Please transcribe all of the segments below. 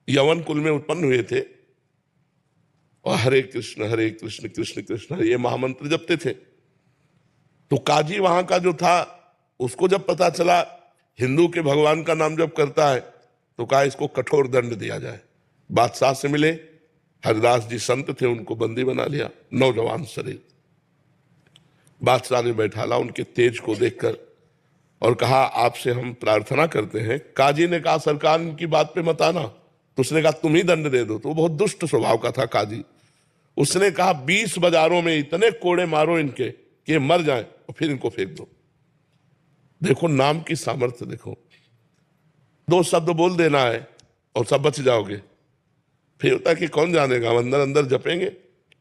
यवन कुल में उत्पन्न हुए थे और हरे कृष्ण कृष्ण कृष्ण हरे ये महामंत्र जपते थे। तो काजी वहां का जो था उसको जब पता चला हिंदू के भगवान का नाम जप करता है तो कहा इसको कठोर दंड दिया जाए। बादशाह से मिले, हरिदास जी संत थे, उनको बंदी बना लिया, नौजवान शरीर। बादशाह ने बैठाला उनके तेज को देखकर और कहा आपसे हम प्रार्थना करते हैं। काजी ने कहा सरकार इनकी बात पे मत आना। तो उसने कहा तुम ही दंड दे दो। तो वो बहुत दुष्ट स्वभाव का था काजी। उसने कहा 20 बाजारों में इतने कोड़े मारो इनके कि मर जाएं और फिर इनको फेंक दो। देखो नाम की सामर्थ्य देखो, 2 शब्द बोल देना है और सब बच जाओगे। फिर होता कि कौन जानेगा, अंदर अंदर जपेंगे,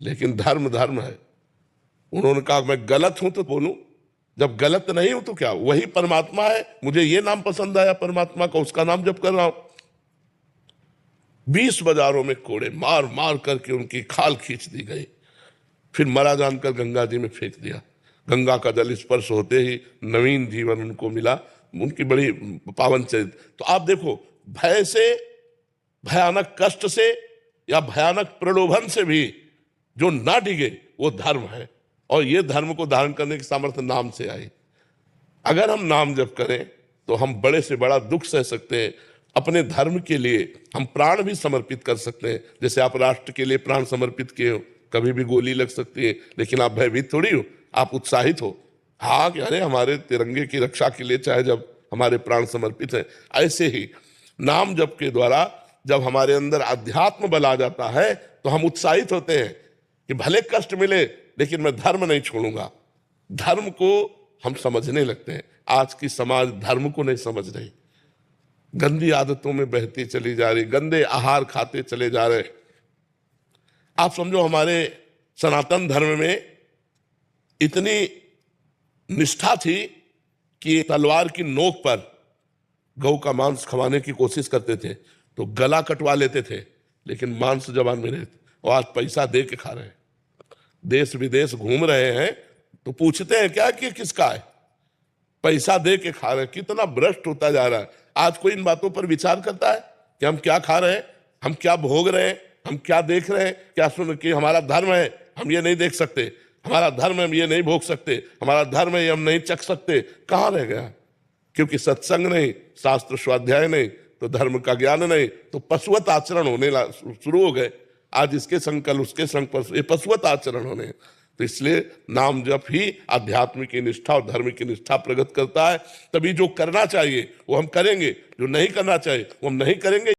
लेकिन धर्म धर्म है। उन्होंने कहा मैं गलत हूं तो बोलूं, जब गलत नहीं हूं तो क्या, वही परमात्मा है, मुझे ये नाम पसंद आया परमात्मा का, उसका नाम जप कर रहा हूं। 20 बाजारों में कोड़े मार मार करके उनकी खाल खींच दी गई। फिर मरा जानकर गंगा जी में फेंक दिया। गंगा का जल स्पर्श होते ही नवीन जीवन उनको मिला, उनकी बड़ी पावन चरित्र। तो आप देखो, भय से, भयानक कष्ट से या भयानक प्रलोभन से भी जो ना डिगे वो धर्म है। और ये धर्म को धारण करने की सामर्थ्य नाम से आई। अगर हम नाम जप करें तो हम बड़े से बड़ा दुख सह सकते हैं। अपने धर्म के लिए हम प्राण भी समर्पित कर सकते हैं। जैसे आप राष्ट्र के लिए प्राण समर्पित किए हो, कभी भी गोली लग सकती है, लेकिन आप भयभीत थोड़ी हो, आप उत्साहित हो। हाँ कि अरे हमारे तिरंगे की रक्षा के लिए चाहे जब हमारे प्राण समर्पित है। ऐसे ही नाम जप के द्वारा जब हमारे अंदर अध्यात्म बल आ जाता है तो हम उत्साहित होते हैं कि भले कष्ट मिले लेकिन मैं धर्म नहीं छोड़ूंगा। धर्म को हम समझने लगते हैं। आज की समाज धर्म को नहीं समझ रही, गंदी आदतों में बहती चली जा रही, गंदे आहार खाते चले जा रहे। आप समझो हमारे सनातन धर्म में इतनी निष्ठा थी कि तलवार की नोक पर गौ का मांस खवाने की कोशिश करते थे तो गला कटवा लेते थे, लेकिन मांस जबान में रहते। और आज पैसा दे के खा रहे हैं, देश विदेश घूम रहे हैं तो पूछते हैं क्या कि किसका है, पैसा दे के खा रहे हैं। कितना भ्रष्ट होता जा रहा है। आज कोई इन बातों पर विचार करता है कि हम क्या खा रहे हैं, हम क्या भोग रहे हैं, हम क्या देख रहे हैं, क्या सुन कि हमारा धर्म है हम ये नहीं देख सकते, हमारा धर्म है हम ये नहीं भोग सकते, हमारा धर्म है ये हम नहीं चख सकते। कहाँ रह गया? क्योंकि सत्संग नहीं, शास्त्र स्वाध्याय नहीं, तो धर्म का ज्ञान नहीं, तो पशुवत आचरण होने शुरू हो गए। आज इसके संग कल उसके संग पर ये पशुवत आचरण होने। तो इसलिए नाम जप ही आध्यात्म की निष्ठा और धर्म की निष्ठा प्रकट करता है। तभी जो करना चाहिए वो हम करेंगे, जो नहीं करना चाहिए वो हम नहीं करेंगे।